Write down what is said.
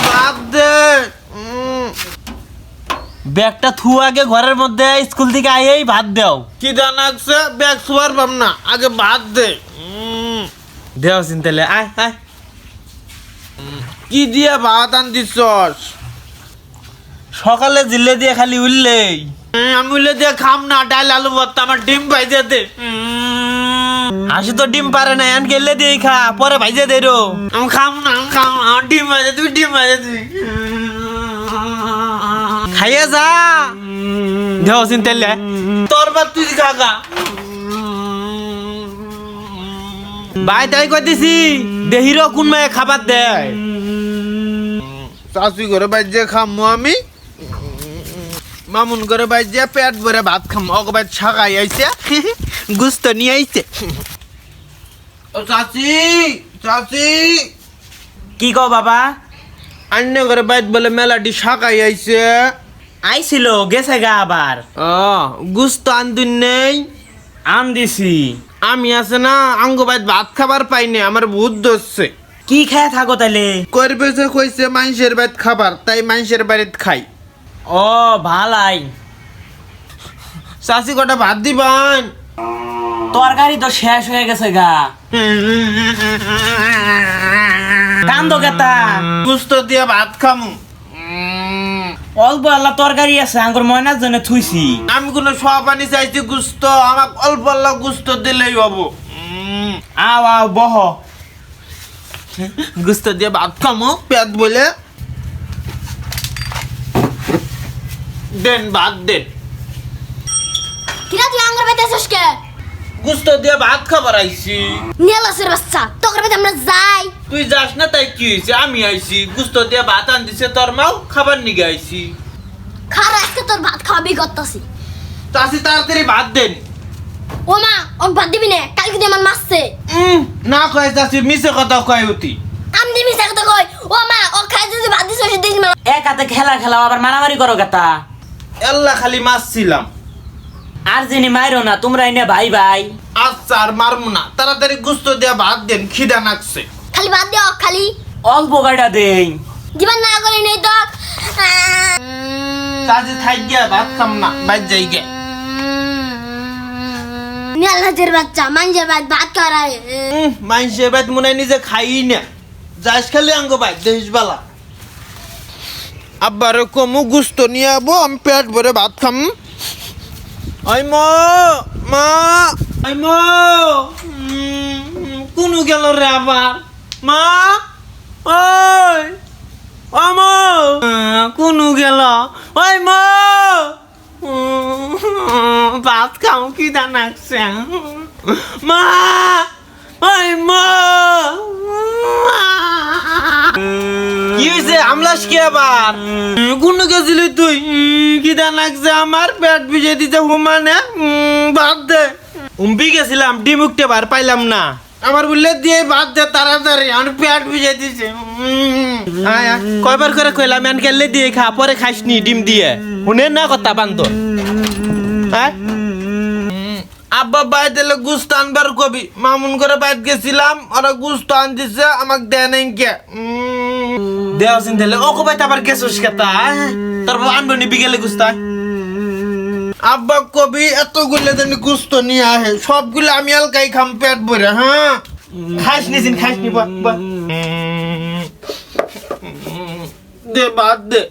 ভাত দে। ব্যাগটা থু আগে ঘরের মধ্যে, স্কুল থেকে আইয়েই ভাত দাও। কি জানাচ্ছে ব্যাগ শোয়ার পাম না, আগে ভাত দে। দেও চিন্তালে, আয় আয়। কি দিয়ে ভাত আনতিস? সকালে জিল্লে দিয়ে খালি উঠলেই। আমি উল্লে দিয়ে খাম না, ডাল আলু ভর্তা, আমার ডিম ভাইজে দে। হাসি তো ডিম পারে না, এন গেলে দিয়ে খা, পরে ভাইজে দে রো। আমি খাম না, আমি খাম না, আমার ডিম ভাইজে তুই, ডিম ভাইজে তুই। খাইয়ে যা। দেও চিন্তালে, তোর ভাত তুই খাগা। ভাই তাই কইতেছি, দেহিরো কোন মায়ে খাবার দেয়। শাশুড়ি ঘরে বাইজে খামো আমি, মামুন ঘরে বাইজে পেট ভরে ভাত খামো। অগ বাইর ছাগাই আইছে, গুস্ত নিয়ে আইছে। ও চাচি, চাচি, কি কও বাবা? অন্য ঘরে বাইত বলে মেলাটি শাকাই আইছে। আইছিল, গেছে গা আবার। গুস্ত আনদিন নেই, আম দিছি। আমি আছে না আঙ্গ বাইত ভাত খাবার পাইনি, আমার ভূত ধরছে। কি খেয়ে থাকো তাইলে? করবে যে কইছে মানুষের বাইত খাবার, তাই মানুষের বাড়িতে খাই। ও ভালাই। চাচি কটা ভাত দিবান? তরকারি তো শেষ হয়ে গেছে গা। কান্দো কেতা? গুস্ত দিয়ে ভাত খামু। অল্প আল্লাহ তরকারি আছে, আঙ্গুর ময়নার জন্য থুইছি। আমি কোনো সব আনি চাইছি গুস্ত, আমার অল্প অল্প গুস্ত দিলেই হবো। আও আও বহ। গুস্ত দিয়ে ভাত খামু পেট বলে। দেন ভাত দেন। কিরা তুই আঙ্গুর বাইতে আসিস কে? গুস্ত দিয়ে ভাত খাবার আইছি। নেলাসের বাচ্চা, তোর বাইতে আমরা যাই। তুই যাস না তাই কি হয়েছে? আমি আইছি, গুস্ত দিয়ে ভাত আন দিছে তোর মাও, খাবার নিগে আইছি। খার আজকে তোর ভাত খাওয়াবি করতাছি। চাষি তাড়াতাড়ি ভাত দেন। ও মা, ও ভাত দিবি না, কালকে দিয়ে আমার মারছে। না কয় চাষি, মিশে কথা কয় অতি। আমি দিবি সাথে তো কই, ও মা, ও খাই যদি ভাত দিছ সে দিস না। এক হাতে খেলা খেলাও, আবার মারামারি করো কেতা? এল্লা খালি মারছিলাম। আর যিনি মাইরো না, তোমরা এনে ভাই ভাই। আচ্ছা আর মারমু না, তাড়াতাড়ি গুস্ত দিয়ে ভাত দেন, খিদা নাকছে। খালি ভাত দিও, খালি অল্প গাড়া দেই। দিবার না করে নেই তো। চাষি থাই গিয়া ভাত খাম না, বাইর যাই গে। নেলাসের বাচ্চা, মানুষের ভাত খাওয়ায়। মানুষের বাইত মনে হয় নিজে খাই না, যাস খালি আঙ্গ বাইত দেশ বালা। আব্বার কমু গুস্ত নিয়ে আবো, আমি পেট ভরে ভাত খাম। ওই মা, মা, ওই মা, কোন গেল রে আবার? মা, ওই ও মা, কোন গেল? ওই মা, ভাত খাও কি দানাকছে। মা, ওই মা, কি হয়েছে? আমলাস কি আবার? কোন গেছিলি তুই? কি দানাকছে আমার, পেট ভিজে দিতে হুমানে। ভাত দে। উম্পি গেছিলাম, ডিম উঠতে বার পাইলাম না। আমার বললে দিয়ে ভাত দে তাড়াতাড়ি, আমার পেট ভিজে দিছে। আয় আয়, কয়বার করে কইলাম এন গেলে দিয়ে খা, পরে খাইসনি ডিম দিয়ে। শুনে না কথা বান্দর। হ্যাঁ, আব্বা বাইত এলে গুস্ত আনবার কবি। মামুন করে বাইত গেছিলাম, ওরা গুস্ত আন দিছে, আমাকে দেয় নাই কে। দেও চিন্তালে, ও কবাই আবার গেছিস কেতা? তারপর আনবো নি বিকেলে গুস্তায়। আব্বা কবি এতগুলো দিন গুস্ত নিয়ে আহে, সবগুলো আমি আলকাই খাম পেট ভরে। হ্যাঁ খাইসনি জিন, খাইসনি বা। দে ভাত দে।